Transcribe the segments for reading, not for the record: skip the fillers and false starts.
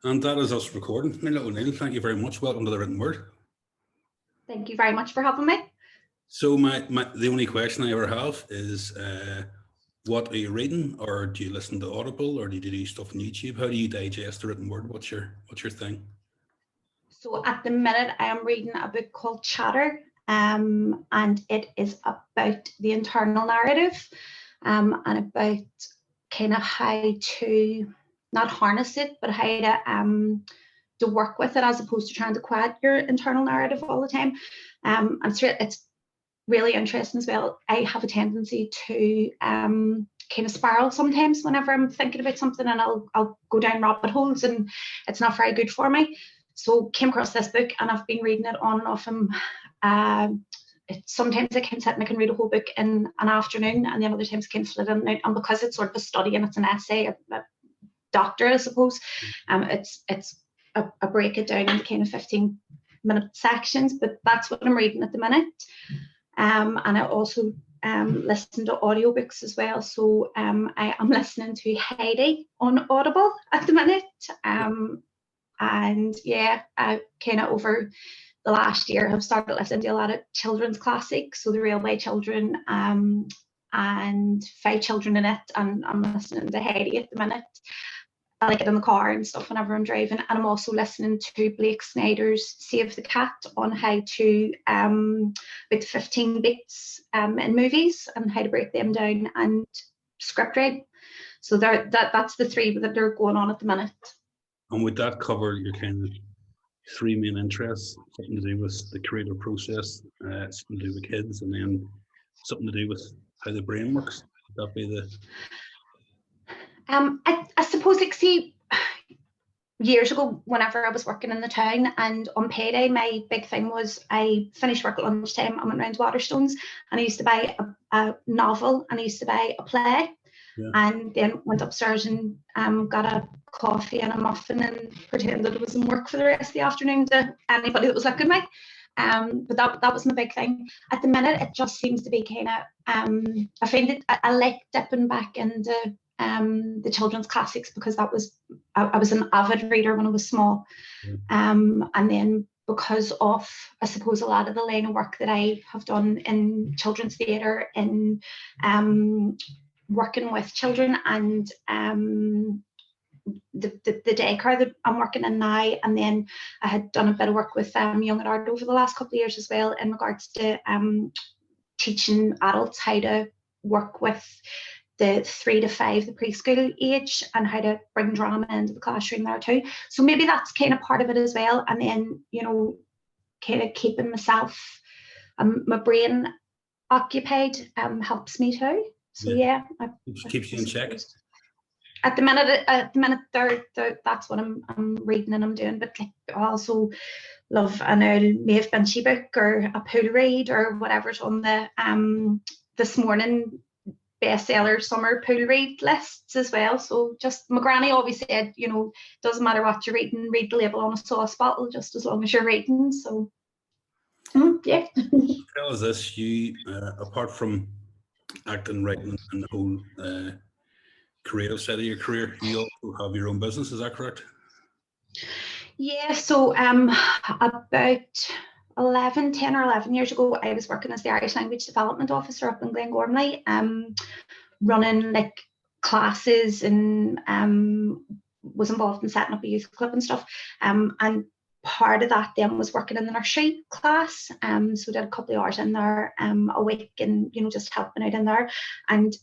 And that is us recording. Nuala O'Neill, thank you very much. Welcome to the Written Word. Thank you very much for having me. So the only question I ever have is, what are you reading, or do you listen to Audible, or do you do stuff on YouTube? How do you digest the written word? What's your thing? So at the minute, I am reading a book called Chatter, and it is about the internal narrative, and about kind of how to not harness it, but how to work with it, as opposed to trying to quiet your internal narrative all the time. And it's really interesting as well. I have a tendency to kind of spiral sometimes whenever I'm thinking about something, and I'll go down rabbit holes, and it's not very good for me. So came across this book, and I've been reading it on and off. Sometimes I can sit and I can read a whole book in an afternoon, and then other times I can flit in and out. And because it's sort of a study and it's an essay, a doctorate, I suppose, it's a break it down into kind of 15-minute sections. But that's what I'm reading at the minute. And I also listen to audiobooks as well. So I am listening to Heidi on Audible at the minute. And yeah, I kind of over the last year have started listening to a lot of children's classics. So The Railway Children and Five Children in It. And I'm listening to Heidi at the minute. I like it in the car and stuff whenever I'm driving. And I'm also listening to Blake Snyder's Save the Cat on how to about 15 beats in movies and how to break them down and script write. So that's the three that are going on at the minute. And would that cover your kind of three main interests? Something to do with the creative process, something to do with kids, and then something to do with how the brain works? Would that be the... I suppose, like, see, years ago, whenever I was working in the town and on payday, my big thing was I finished work at lunchtime, I went round to Waterstones, and I used to buy a novel, and I used to buy a play, and then went upstairs and got a coffee and a muffin and pretended it was in work for the rest of the afternoon to anybody that was looking at me. But that was my big thing. At the minute, it just seems to be kind of, I find it, I like dipping back into the children's classics, because I was an avid reader when I was small, and then because of, I suppose, a lot of the line of work that I have done in children's theatre, in working with children, and the daycare that I'm working in now, and then I had done a bit of work with Young at Art over the last couple of years as well, in regards to teaching adults how to work with the 3 to 5, the preschool age, and how to bring drama into the classroom there too. So maybe that's kind of part of it as well. And then, you know, kind of keeping myself, my brain occupied helps me too. So yeah, keeps you in check. At the minute, that's what I'm reading and I'm doing. But like, I also love an old Maeve Binchy book, or a pool read, or whatever's on the this morning bestseller summer pool read lists as well. So just, my granny always said, you know, doesn't matter what you're reading, read the label on a sauce bottle, just as long as you're reading. So yeah. Tell us this, you apart from acting, writing, and the whole creative side of your career, you also have your own business, is that correct? Yeah, so about 10 or 11 years ago, I was working as the Irish Language Development Officer up in Glengormley, running like classes, and was involved in setting up a youth club and stuff. And part of that then was working in the nursery class. So did a couple of hours in there a week, and, you know, just helping out in there. And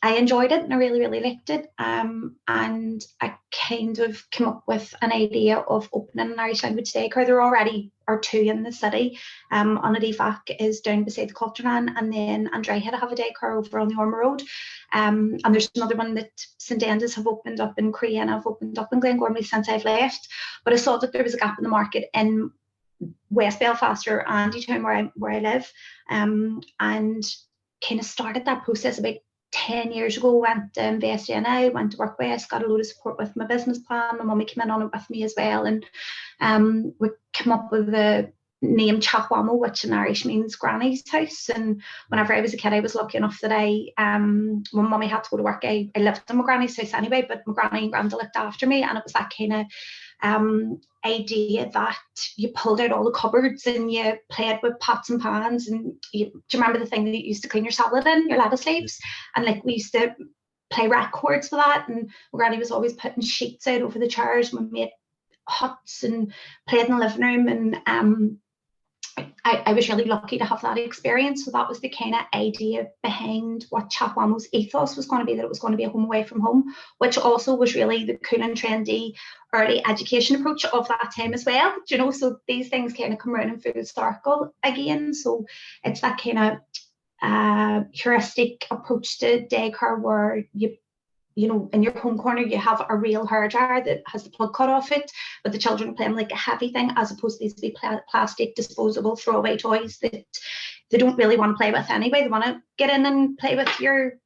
I enjoyed it, and I really, really liked it. And I kind of came up with an idea of opening an Irish language daycare. There already are 2 in the city. On a DFAC is down beside the Culturnan, and then Andrehead have a daycare over on the Ormer Road. And there's another one that St Enda's have opened up in Crean, have opened up in Glengormley since I've left. But I saw that there was a gap in the market in West Belfast, or Andytown, where I live, and kind of started that process about 10 years ago. Went to invest in it, went to work West, got a load of support with my business plan. My mummy came in on it with me as well, and we came up with the named Chapwamo, which in Irish means granny's house. And whenever I was a kid, I was lucky enough that when mummy had to go to work, I lived in my granny's house anyway, but my granny and granda looked after me, and it was that kind of idea that you pulled out all the cupboards and you played with pots and pans. And do you remember the thing that you used to clean your salad in, your lettuce leaves? And like we used to play records with that, and my granny was always putting sheets out over the chairs. We made huts and played in the living room, and I was really lucky to have that experience. So that was the kind of idea behind what Chapwamo's ethos was going to be, that it was going to be a home away from home, which also was really the cool and trendy early education approach of that time as well. You know, so these things kind of come around in full circle again. So it's that kind of heuristic approach to daycare where you know, in your home corner, you have a real hairdryer that has the plug cut off it, but the children are playing like a heavy thing, as opposed to these big plastic disposable throwaway toys that they don't really want to play with anyway. They want to get in and play with your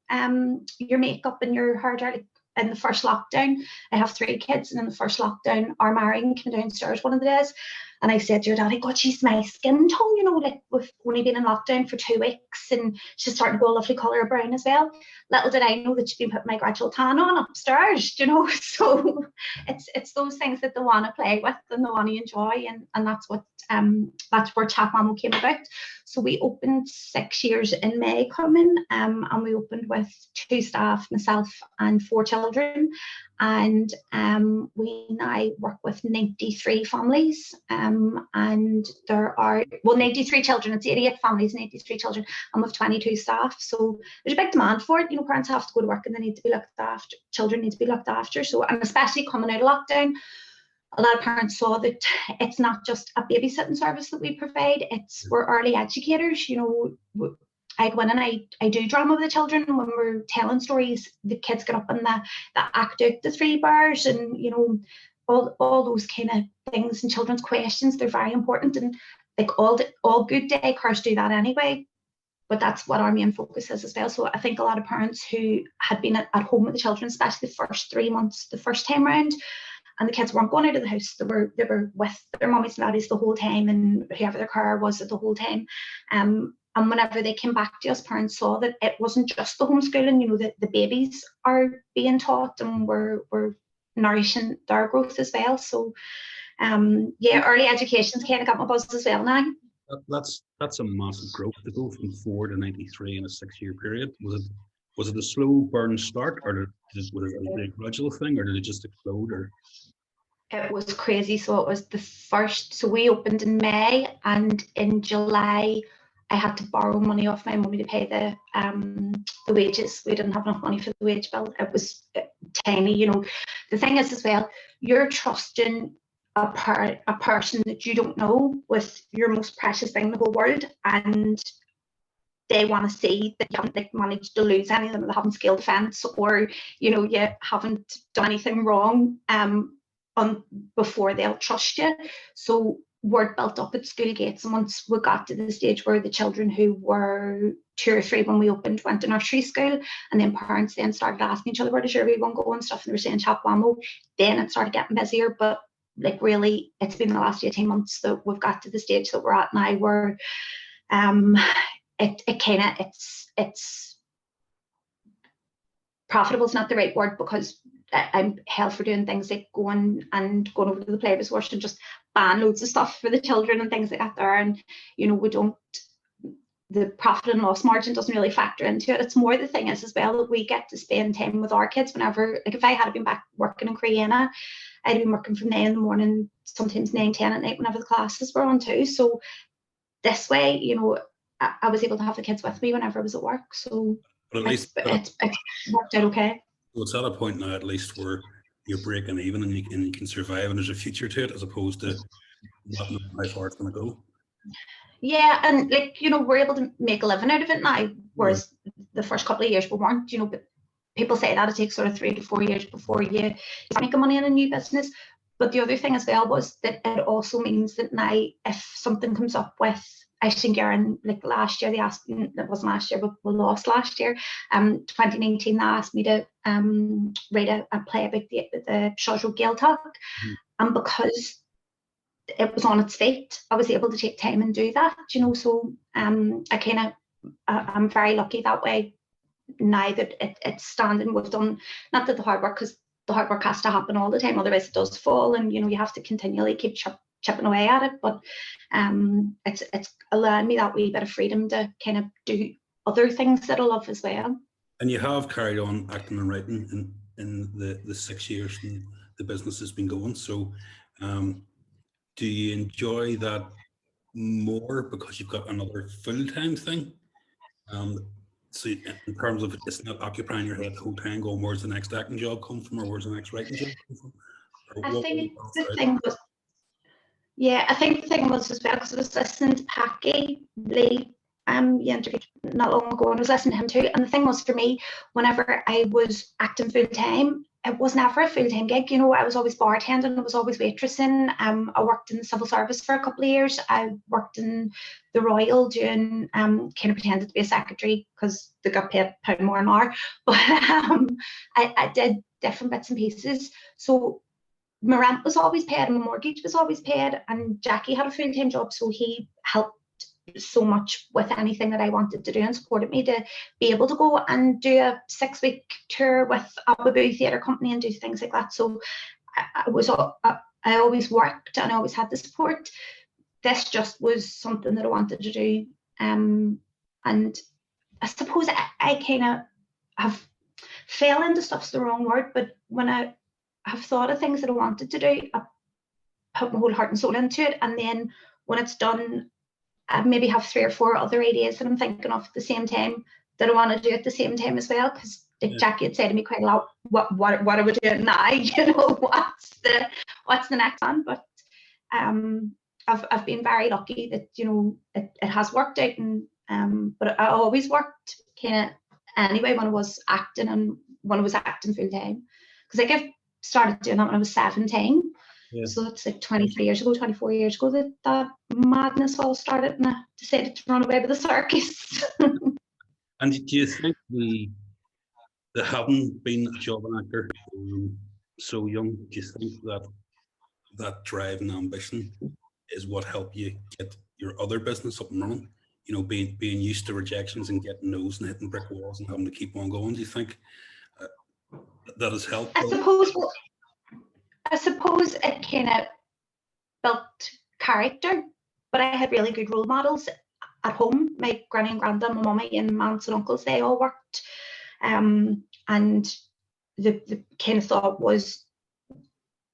makeup and your hairdryer. Like in the first lockdown, I have 3 kids, and in the first lockdown, our Marion came downstairs one of the days, and I said to her daddy, God, she's my skin tone, you know, like we've only been in lockdown for 2 weeks, and she's starting to go a lovely colour of brown as well. Little did I know that she'd been putting my gradual tan on upstairs, you know. So it's those things that they want to play with and they want to enjoy, and that's where Chapwamo came about. So we opened 6 years in May coming, and we opened with 2 staff, myself and 4 children, and we now work with 93 families, and there are 93 children. It's 88 families and 83 children, and we have 22 staff. So there's a big demand for it. You know, parents have to go to work and they need to be looked after. Children need to be looked after. So, and especially coming out of lockdown, a lot of parents saw that it's not just a babysitting service that we provide. We're early educators. You know, I go in and I do drama with the children. When we're telling stories, the kids get up and they act out the 3 bars, and you know, all those kind of things, and children's questions, they're very important. And like all good daycares do that anyway, but that's what our main focus is as well. So I think a lot of parents who had been at home with the children, especially the first 3 months, the first time round, and the kids weren't going out of the house, they were with their mummies and daddies the whole time, and whoever their carer was at the whole time. And whenever they came back to us, parents saw that it wasn't just the homeschooling, you know, that the babies are being taught, and we're nourishing their growth as well. So early education's kind of got my buzz as well now. That's a massive growth to go from 4 to 93 in a 6-year period. Was it a slow burn start, or was it a gradual thing, or did it just explode? Or it was crazy. So it was so we opened in May, and in July I had to borrow money off my mummy to pay the wages. We didn't have enough money for the wage bill. It was tiny, you know. The thing is as well, you're trusting a person that you don't know with your most precious thing in the whole world, and they want to see that you haven't managed to lose any of them, that haven't scaled the fence, or you know, you haven't done anything wrong before they'll trust you. So word built up at school gates, and once we got to the stage where the children who were 2 or 3 when we opened went to nursery school, and then parents then started asking each other, where does your wee one go and stuff, and they were saying Chapwamo, then it started getting busier. But like really, it's been the last 18 months that we've got to the stage that we're at now, where it's profitable is not the right word, because I'm hell for doing things like going over to the play resource and just ban loads of stuff for the children and things like that there. And you know, the profit and loss margin doesn't really factor into it. It's more the thing is as well that we get to spend time with our kids whenever, like if I had been back working in Creana, I'd have been working from 9 in the morning, sometimes 9, 10 at night whenever the classes were on too. So this way, you know, I was able to have the kids with me whenever I was at work. So but at least it's worked out okay. So it's at a point now, at least, where you're breaking even and you can survive, and there's a future to it, as opposed to not knowing how far it's going to go. Yeah, and like, you know, we're able to make a living out of it now, whereas the first couple of years we weren't, you know. But people say that it takes sort of 3 to 4 years before you start making money in a new business. But the other thing as well was that it also means that now if something comes up with, I think Erin, like last year, they asked, that wasn't last year, but we lost last year, 2019, they asked me to write a play about the Shaw's Road Gaeltacht. And because it was on its feet. I was able to take time and do that, you know. So I'm very lucky that way now that it's standing. We've done, not that the hard work, because the hard work has to happen all the time, otherwise it does fall, and you know, you have to continually keep chipping away at it. But it's allowed me that wee bit of freedom to kind of do other things that I love as well. And you have carried on acting and writing in the 6 years the business has been going. So do you enjoy that more because you've got another full-time thing? So in terms of it's not occupying your head the whole time, going where's the next acting job come from, or where's the next writing job come from? I think the thing was, I think the thing was as well, because I was listening to Packy Lee, you interviewed not long ago, and I was listening to him too. And the thing was, for me, whenever I was acting full time, it was never a full time gig. You know, I was always bartending, I was always waitressing. I worked in the civil service for a couple of years. I worked in the Royal doing kind of pretended to be a secretary because they got paid £1 more an hour. But I did different bits and pieces. So my rent was always paid and my mortgage was always paid, and Jackie had a full-time job, so he helped so much with anything that I wanted to do and supported me to be able to go and do a 6-week tour with Abbaboo Theatre Company and do things like that. So I always worked and I always had the support. This just was something that I wanted to do, and I suppose I kind of have fell into stuff's the wrong word, but when I have thought of things that I wanted to do, I put my whole heart and soul into it, and then when it's done, I maybe have 3 or 4 other ideas that I'm thinking of at the same time that I want to do at the same time as well. Because Jackie had said to me quite a lot, what are we doing now? You know, what's the next one? But I've been very lucky that, you know, it has worked out, and but I always worked kind of anyway when I was acting and when I was acting full time, because I started doing that when I was 17. Yeah. So that's like 23 years ago, 24 years ago that madness all started, and I decided to run away with the circus. And do you think the having been a job actor so young, do you think that drive and ambition is what helped you get your other business up and running? You know, being used to rejections and getting no's and hitting brick walls and having to keep on going. Do you think that has helped? I suppose it kind of built character, but I had really good role models at home. My granny and granddad, my mummy and my aunts and uncles, they all worked. And the kind of thought was,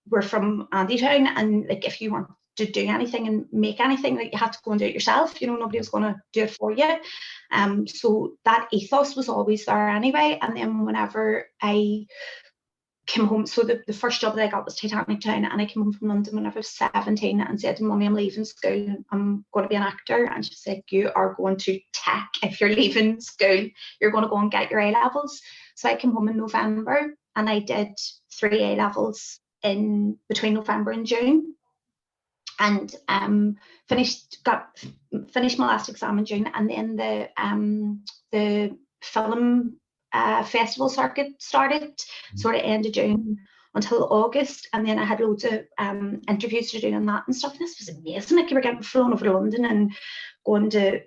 we're from Andytown, and like if you want to do anything and make anything, like you have to go and do it yourself. You know, nobody was going to do it for you. So that ethos was always there anyway. And then whenever I came home, so the first job that I got was Titanic Town, and I came home from London when I was 17 and said to Mummy, I'm leaving school, I'm going to be an actor. And she said, you are going to tech. If you're leaving school, you're going to go and get your A-levels. So I came home in November and I did 3 A-levels in between November and June, and finished my last exam in June. And then the film festival circuit started sort of end of June until August, and then I had loads of interviews to do on that and stuff. This was amazing. Like, you were getting flown over to London and going to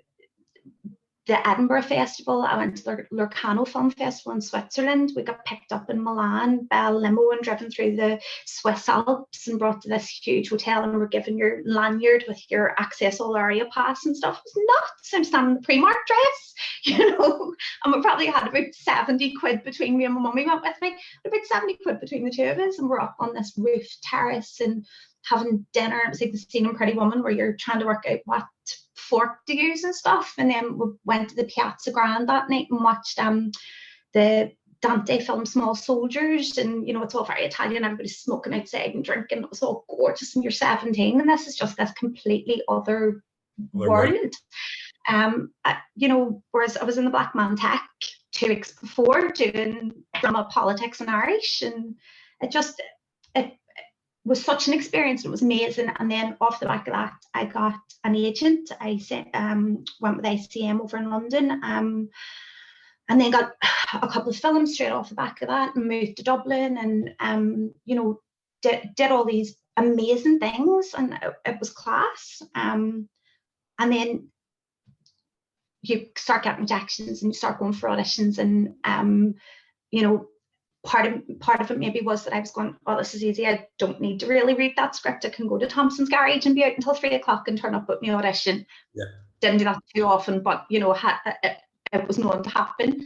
the Edinburgh Festival. I went to the Locarno Film Festival in Switzerland. We got picked up in Milan by a limo and driven through the Swiss Alps and brought to this huge hotel, and were given your lanyard with your access all area pass and stuff. It was nuts. I'm standing in the Primark dress, you know, and we probably had about 70 quid between me, and my mummy went with me, about 70 quid between the two of us, and we're up on this roof terrace and having dinner. It was like the scene in Pretty Woman where you're trying to work out what fork to use and stuff. And then we went to the Piazza Grande that night and watched the Dante film Small Soldiers, and you know, it's all very Italian, everybody's smoking outside and drinking. It was all gorgeous, and you're 17 and this is just this completely other world. You know, whereas I was in the Black Man Tech 2 weeks before doing drama, politics and Irish, and it was such an experience. It was amazing. And then off the back of that, I got an agent. I went with ICM over in London, and then got a couple of films straight off the back of that, and moved to Dublin. And you know, did all these amazing things, and it was class. And then you start getting rejections and you start going for auditions, and you know, part of it maybe was that I was going, oh, this is easy, I don't need to really read that script, I can go to Thompson's Garage and be out until 3 o'clock and turn up at my audition. Yeah. Didn't do that too often, but you know, it was known to happen.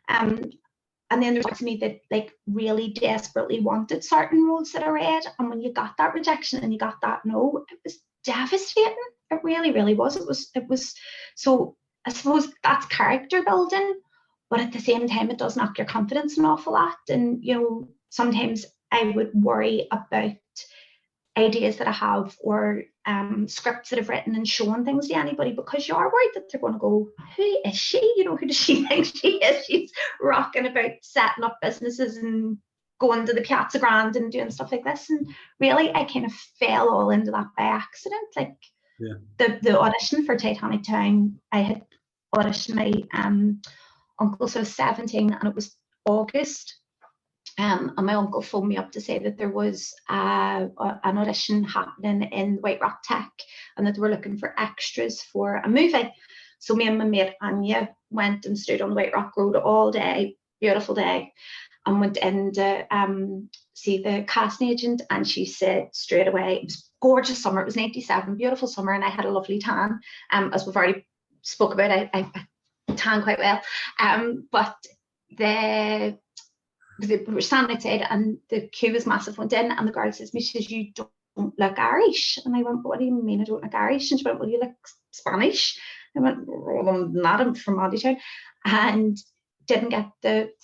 And then there's me that like really desperately wanted certain roles that I read, and when you got that rejection and you got that no, it was devastating. It really, really was. It was. So I suppose that's character building, but at the same time, it does knock your confidence an awful lot. And you know, sometimes I would worry about ideas that I have, or scripts that I've written, and showing things to anybody, because you are worried that they're going to go, who is she? You know, who does she think she is? She's rocking about setting up businesses and going to the Piazza Grande and doing stuff like this. And really, I kind of fell all into that by accident. Like the audition for Titanic Town, I had auditioned my uncle, so I was 17, and it was August. And my uncle phoned me up to say that there was an audition happening in White Rock Tech, and that they were looking for extras for a movie. So me and my mate Anya went and stood on the White Rock Road all day, beautiful day, and went in to see the casting agent. And she said straight away, it was gorgeous summer, it was 97, beautiful summer, and I had a lovely tan. As we've already spoke about, I tan quite well. But we were standing outside, and the queue was massive, went in, and the girl says to me, she says, you don't look Irish. And I went, what do you mean I don't look Irish? And she went, well, you look Spanish. I went, well, I'm not, I'm from Additown. And didn't get the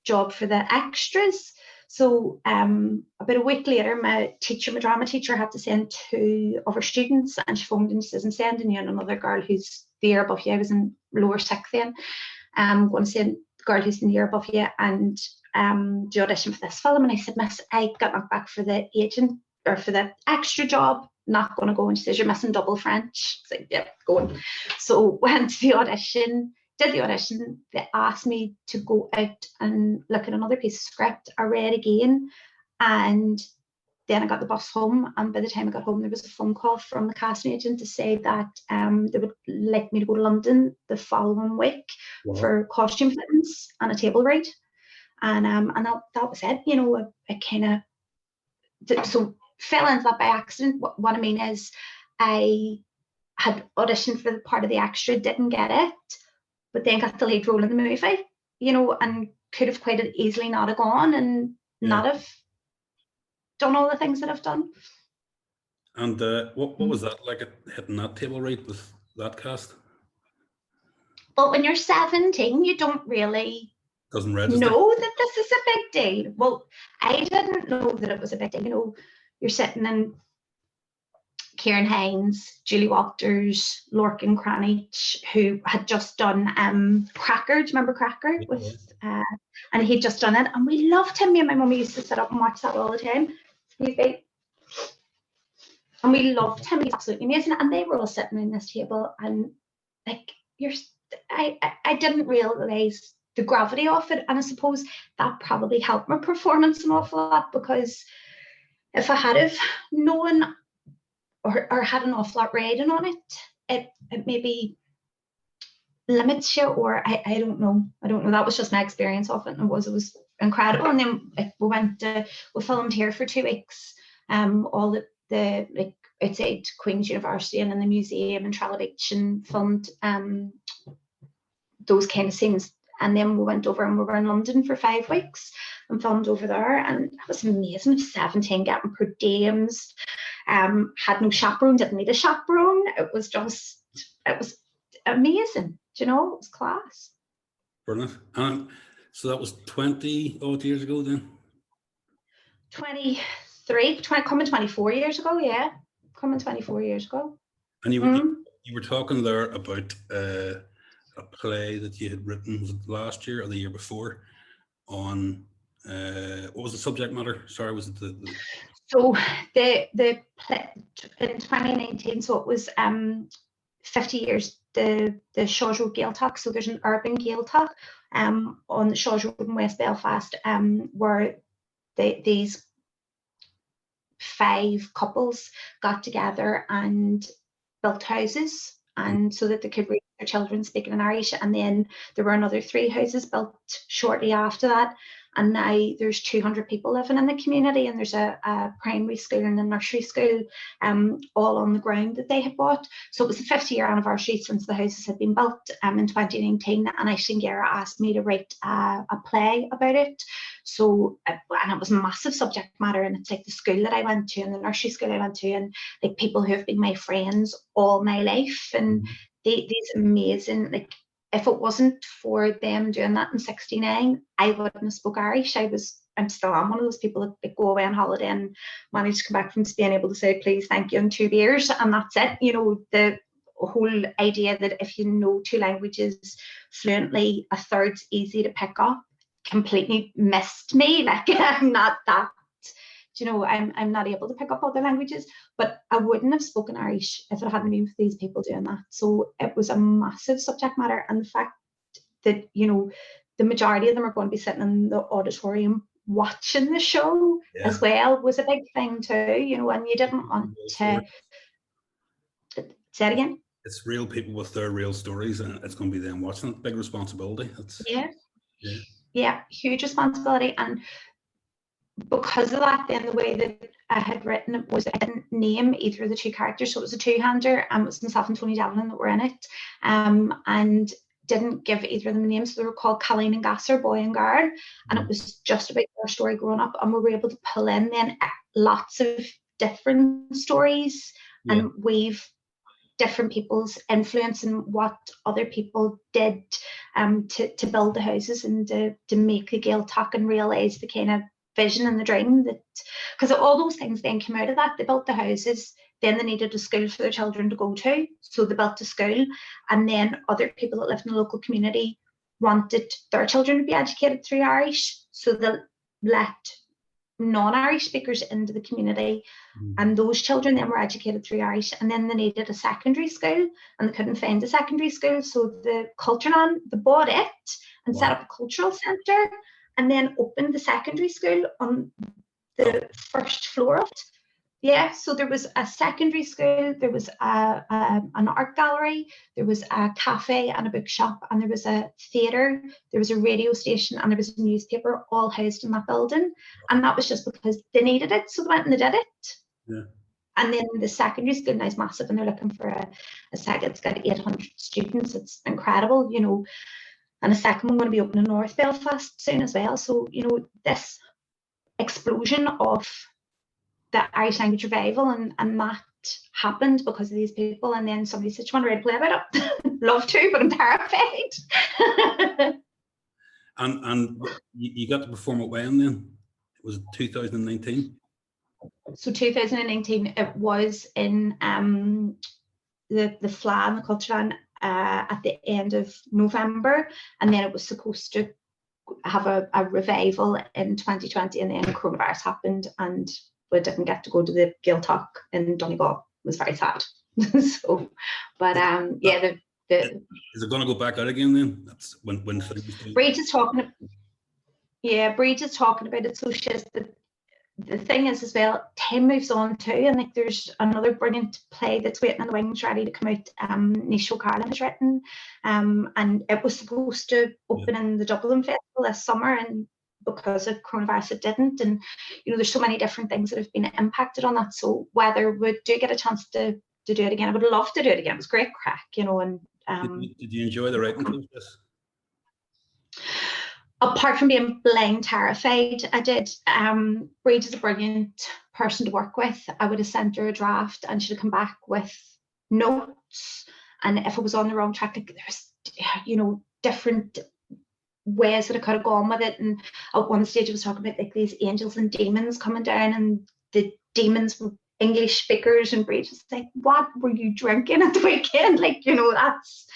job for the extras. So about a week later, my drama teacher had to send 2 of her students, and she phoned and says, I'm sending you and another girl who's the year above you. I was in lower sixth then. I'm going to send girl who's in the year above you and do audition for this film. And I said, miss, I got knocked back for the agent, or for the extra job, not going to go. And she says, you're missing double French. I said, yeah, going. So went to the audition, did the audition. They asked me to go out and look at another piece of script. I read again, and then I got the bus home, and by the time I got home, there was a phone call from the casting agent to say that they would like me to go to London the following week for costume fittings and a table read, and that was it. You know, I kind of so fell into that by accident. What I mean is, I had auditioned for the part of the extra, didn't get it, but then got the lead role in the movie. You know, and could have quite easily not have gone and not have done all the things that I've done. And what was that like, hitting that table read with that cast? But when you're 17, you don't really Doesn't register. Know that this is a big deal. Well, I didn't know that it was a big deal. You know, you're sitting in Kieran Hines, Julie Walters, Lorcan Cranich, who had just done Cracker. Do you remember Cracker? And he'd just done it, and we loved him. Me and my mum used to sit up and watch that all the time. And we loved him. He's absolutely amazing. And they were all sitting in this table, and like I didn't realise the gravity of it, and I suppose that probably helped my performance an awful lot, because if I had have known or had an awful lot riding on it, it maybe limits you, or I don't know. That was just my experience of it, and it was incredible. And then we filmed here for 2 weeks, all the like outside Queen's University and in the museum in Tralla Beach, and filmed those kind of scenes. And then we went over and we were in London for 5 weeks and filmed over there, and it was amazing. 17, getting per diems, had no chaperone, didn't need a chaperone. It was amazing. Do you know, it was class. Brilliant. So that was 20 odd years ago then? 23, coming 24 years ago, yeah. Coming 24 years ago. And you were talking there about a play that you had written, was it last year or the year before, on what was the subject matter? Sorry, was it the... So the play in 2019, so it was 50 years, the Shaws Road Gaeltacht. So there's an urban Gaeltacht on the Shaws Road in West Belfast, where these 5 couples got together and built houses, and so that they could raise their children speaking in Irish. And then there were another 3 houses built shortly after that. And now there's 200 people living in the community, and there's a primary school and a nursery school all on the ground that they had bought. So it was the 50-year anniversary since the houses had been built in 2019, and Aisling Guerra asked me to write a play about it. So, and it was a massive subject matter, and it's like the school that I went to and the nursery school I went to, and like people who have been my friends all my life, and these amazing, like, if it wasn't for them doing that in '69, I wouldn't have spoke Irish. I'm still am one of those people that go away on holiday and manage to come back from Spain able to say please, thank you, and 2 beers, and that's it. You know, the whole idea that if you know 2 languages fluently, a third's easy to pick up completely missed me. Like, I'm not that, you know, I'm not able to pick up other languages, but I wouldn't have spoken Irish if it hadn't been for these people doing that. So it was a massive subject matter, and the fact that, you know, the majority of them are going to be sitting in the auditorium watching the show as well was a big thing too, you know, and you didn't want to say it again. It's real people with their real stories, and it's going to be them watching it. Big responsibility. Yeah, huge responsibility. And because of that, then the way that I had written it was I didn't name either of the 2 characters, so it was a 2-hander, and it was myself and Tony Devlin that were in it, and didn't give either of them names. So they were called Colleen and Gasser, boy and girl, and it was just about their story growing up, and we were able to pull in then lots of different stories and weave different people's influence and what other people did to build the houses and to make the Gaeltacht and realise the kind of vision and the dream, that because all those things then came out of that. They built the houses, then they needed a school for their children to go to, so they built a school, and then other people that lived in the local community wanted their children to be educated through Irish, so they let non-Irish speakers into the community, and those children then were educated through Irish. And then they needed a secondary school, and they couldn't find a secondary school, so the Cultureland, they bought it and set up a cultural centre, and then opened the secondary school on the first floor of it. Yeah, so there was a secondary school, there was an art gallery, there was a cafe and a bookshop, and there was a theatre, there was a radio station, and there was a newspaper, all housed in that building. And that was just because they needed it, so they went and they did it. Yeah. And then the secondary school now is massive, and they're looking for a second. It's got 800 students. It's incredible, you know. And a second one going to be opening in North Belfast soon as well. So, you know, this explosion of the Irish language revival, and that happened because of these people. And then somebody said, "Do you want to write a play about it?" Love to, but I'm terrified. And you got to perform it when then? It was 2019? So 2019, it was in the Flan, the Cultureland, at the end of November, and then it was supposed to have a revival in 2020, and then coronavirus happened, and we didn't get to go to the Gaeltacht in Donegal. It was very sad. So, but yeah, is it going to go back out again then? That's when Breed is talking. Yeah, Breed is talking about it. So she's the thing is as well, time moves on too, and like there's another brilliant play that's waiting in the wings ready to come out. Nish O'Carlin has written, and it was supposed to open in the Dublin Festival this summer, and because of coronavirus it didn't. And you know, there's so many different things that have been impacted on that. So whether we do get a chance to do it again, I would love to do it again. It was great crack, you know. And did you enjoy the writing process? Apart from being blind terrified, I did. Breed is a brilliant person to work with. I would have sent her a draft and she'd have come back with notes. And if it was on the wrong track, like there's, you know, different ways that I could have gone with it. And at one stage I was talking about like these angels and demons coming down, and the demons were English speakers, and Breed was like, "What were you drinking at the weekend?" Like, you know, that's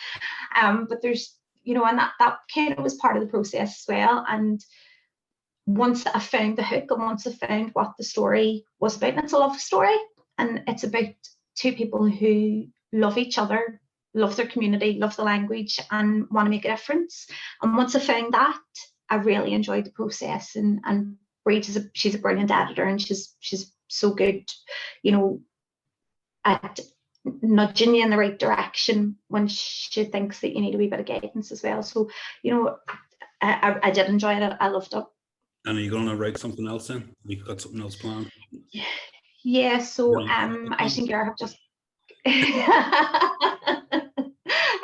but there's, you know, and that kind of was part of the process as well. And once I found the hook, and once I found what the story was about, and it's a love story, and it's about 2 people who love each other, love their community, love the language, and want to make a difference. And once I found that, I really enjoyed the process. And Breed she's a brilliant editor, and she's so good, at nudging you in the right direction when she thinks that you need a wee bit of guidance as well. So, I did enjoy it. I loved it. And are you going to write something else then? You've got something else planned? Yeah, so Aisling and Garra have just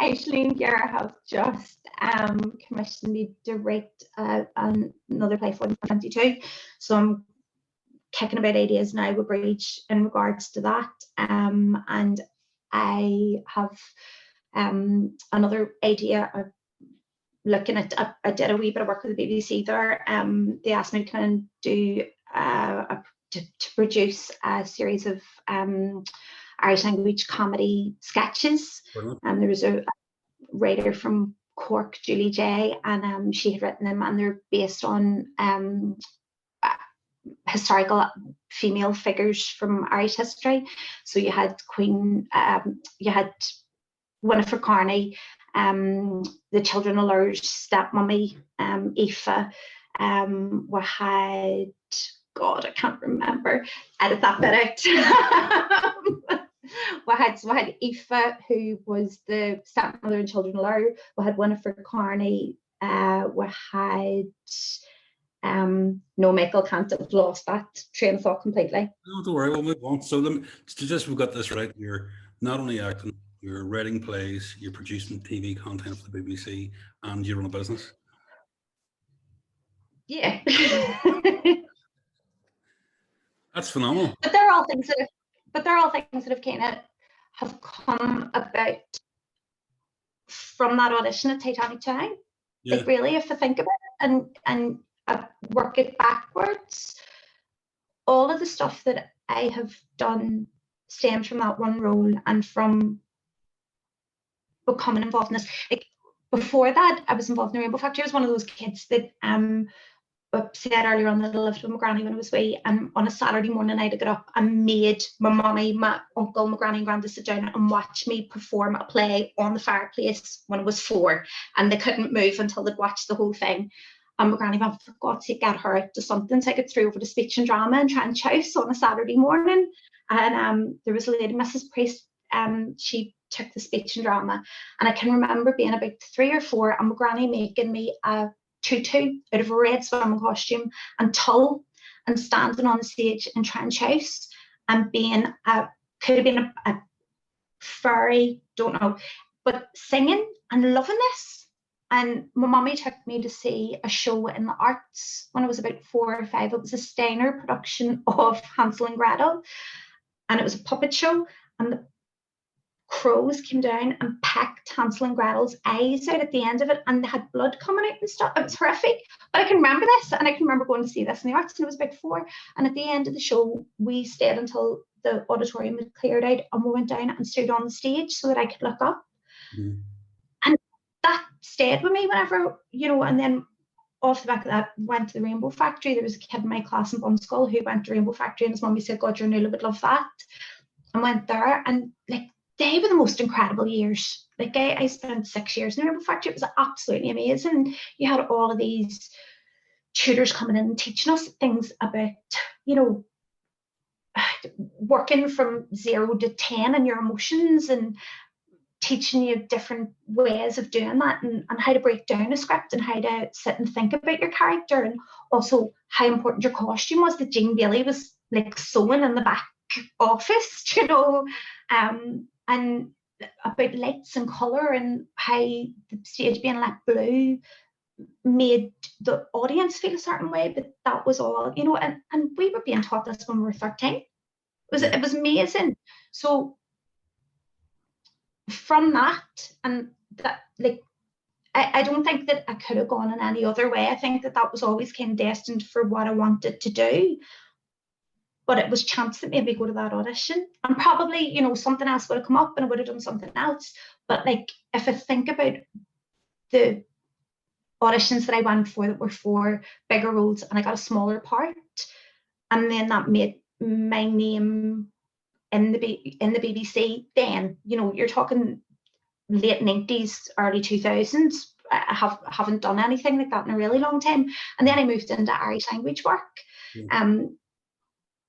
Aisling and Garra have just commissioned me to write another play for them for 22. So I'm kicking about ideas now with Bridge in regards to that. And I have another idea of looking at, I did a wee bit of work with the BBC there. They asked me to come and do to produce a series of Irish language comedy sketches. There was a writer from Cork, Julie J, and she had written them, and they're based on historical female figures from Irish history. So you had Queen, you had Winifred Carney, the children of Lur's stepmummy, Aoife. We had, God, I can't remember. Edit that bit out. we had Aoife, who was the stepmother and children of Lur. We had Winifred Carney. We had no, Michael can't have lost that train of thought completely. No, don't worry, we'll move on. So just we've got this right. You're not only acting, you're writing plays, you're producing TV content for the BBC, and you run a business. Yeah. That's phenomenal. But they're all things that have kind of have come about from that audition at Titanic Time. Yeah. Like, really, if I think about it and I work it backwards, all of the stuff that I have done stems from that one role and from becoming involved in this. Like, before that, I was involved in the Rainbow Factory. I was one of those kids that said earlier on that I lived with my granny when I was wee, and on a Saturday morning I'd get up and made my mummy, my uncle, my granny and granda sit down and watch me perform a play on the fireplace when I was 4, and they couldn't move until they'd watched the whole thing. And my granny went, for God's sake, get her out to something. So I got through over to speech and drama and Trench House on a Saturday morning. And there was a lady, Mrs. Priest, she took the speech and drama. And I can remember being about 3 or 4 and my granny making me a tutu out of a red swimming costume and tulle and standing on the stage in Trench House and being could have been a fairy, don't know, but singing and loving this. And my mummy took me to see a show in the arts when I was about 4 or 5. It was a Steiner production of Hansel and Gretel. And it was a puppet show. And the crows came down and pecked Hansel and Gretel's eyes out at the end of it. And they had blood coming out and stuff. It was horrific. But I can remember this. And I can remember going to see this in the arts. And it was about 4. And at the end of the show, we stayed until the auditorium had cleared out. And we went down and stood on the stage so that I could look up. Mm. And that stayed with me whenever, and then off the back of that, went to the Rainbow Factory. There was a kid in my class in Bunskull who went to Rainbow Factory, and his mummy said, God, your Nuala would love that. And went there, and like, they were the most incredible years. Like, I spent 6 years in the Rainbow Factory. It was absolutely amazing. You had all of these tutors coming in and teaching us things about, working from 0 to 10 and your emotions, and teaching you different ways of doing that, and how to break down a script and how to sit and think about your character, and also how important your costume was. That Jean Bailey was like sewing in the back office, and about lights and colour, and how the stage being lit blue made the audience feel a certain way. But that was all, and we were being taught this when we were 13. It was amazing. So from that, and that, like, I don't think that I could have gone in any other way. I think that was always kind of destined for what I wanted to do. But it was chance that maybe go to that audition, and probably, something else would have come up and I would have done something else. But like, if I think about the auditions that I went for that were for bigger roles, and I got a smaller part, and then that made my name in the BBC, then, you're talking late 90s, early 2000s. I haven't done anything like that in a really long time. And then I moved into Irish language work.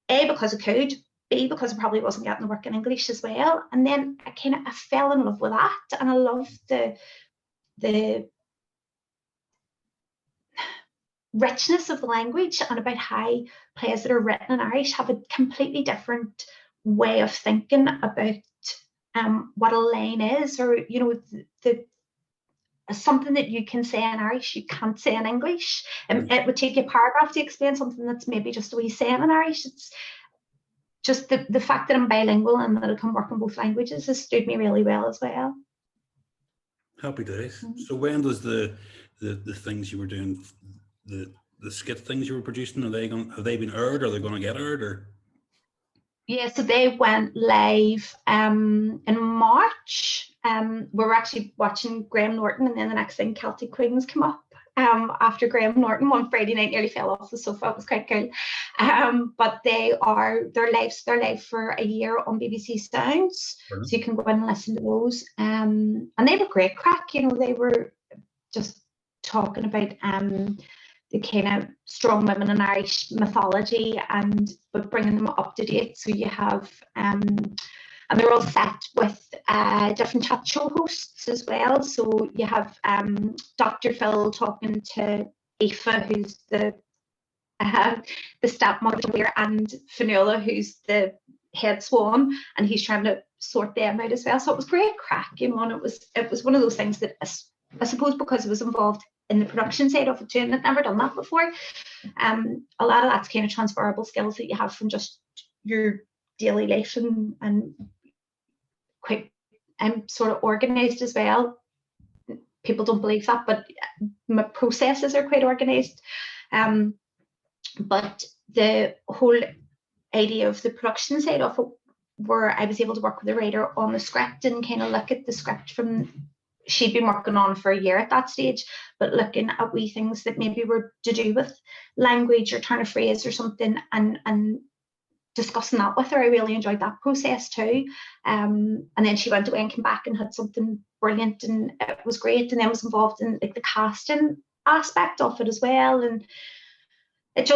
A, because I could, B, because I probably wasn't getting the work in English as well. And then I fell in love with that, and I loved the richness of the language, and about how plays that are written in Irish have a completely different way of thinking about what a line is, or the something that you can say in Irish you can't say in English. It would take you a paragraph to explain something that's maybe just a wee saying in Irish. It's just the fact that I'm bilingual and that I can work in both languages has stood me really well as well. Happy days. So when does the things you were doing, the skit things you were producing, have they been aired, or are they going to get aired, or? Yeah, so they went live in March. We were actually watching Graham Norton, and then the next thing, Celtic Queens come up after Graham Norton one Friday night, nearly fell off the sofa. It was quite cool. But they're live for a year on BBC Sounds. Brilliant. So you can go in and listen to those. And they were great crack. They were just talking about the kind of strong women in Irish mythology, but bringing them up to date. So you have, and they're all set with different chat show hosts as well. So you have Dr. Phil talking to Aoife, who's the stepmother, and Fionnuala, who's the head swan, and he's trying to sort them out as well. So it was great crack, and it was one of those things that I suppose because it was involved in the production side of it too, and I'd never done that before. A lot of that's kind of transferable skills that you have from just your daily life, and quite sort of organised as well. People don't believe that, but my processes are quite organised. But the whole idea of the production side of it, where I was able to work with the writer on the script and kind of look at the script from, she'd been working on for a year at that stage, but looking at wee things that maybe were to do with language or turn of phrase or something, and discussing that with her. I really enjoyed that process too. And then she went away and came back and had something brilliant, and it was great. And then was involved in like the casting aspect of it as well, and it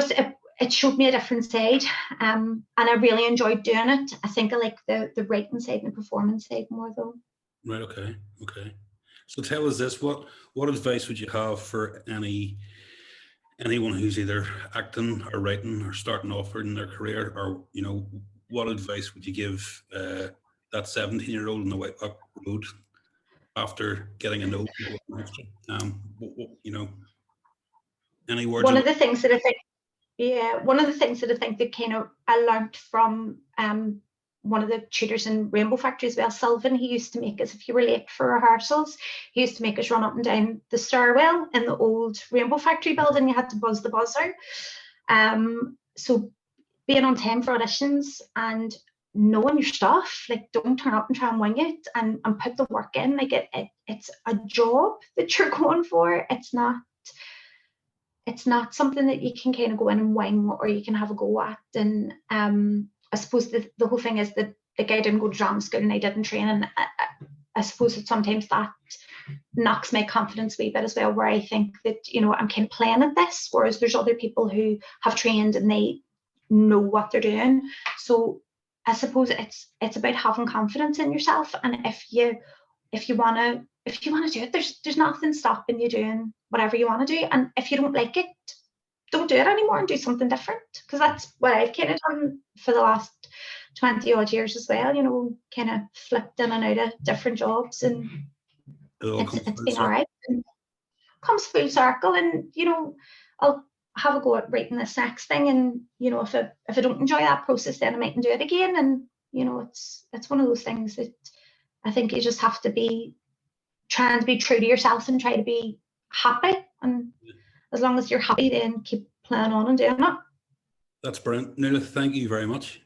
showed me a different side, and I really enjoyed doing it. I think I like the writing side and the performance side more though. Right. Okay. So tell us this: what advice would you have for anyone who's either acting or writing or starting off in their career, or what advice would you give that 17-year-old in the White Rock Road after getting a no? Any words? One of the things that I think that kind of I learned from one of the tutors in Rainbow Factory as well, Sylvan. He used to make us, if you were late for rehearsals, he used to make us run up and down the stairwell in the old Rainbow Factory building. You had to buzz the buzzer. So being on time for auditions and knowing your stuff, like don't turn up and try and wing it, and put the work in. Like it's a job that you're going for. It's not something that you can kind of go in and wing, or you can have a go at. And I suppose the whole thing is that like I didn't go to drama school and I didn't train, and I suppose that sometimes that knocks my confidence a wee bit as well, where I think that I'm kind of playing at this, whereas there's other people who have trained and they know what they're doing. So I suppose it's about having confidence in yourself, and if you want to do it, there's nothing stopping you doing whatever you want to do. And if you don't like it, don't do it anymore and do something different, because that's what I've kind of done for the last 20 odd years as well, kind of flipped in and out of different jobs, and it's been all right. And comes full circle, and I'll have a go at writing this next thing, and if I don't enjoy that process, then I mightn't do it again. And it's one of those things that I think you just have to be trying to be true to yourself and try to be happy, and as long as you're happy, then keep playing on and doing it. That's brilliant. Nuala, thank you very much.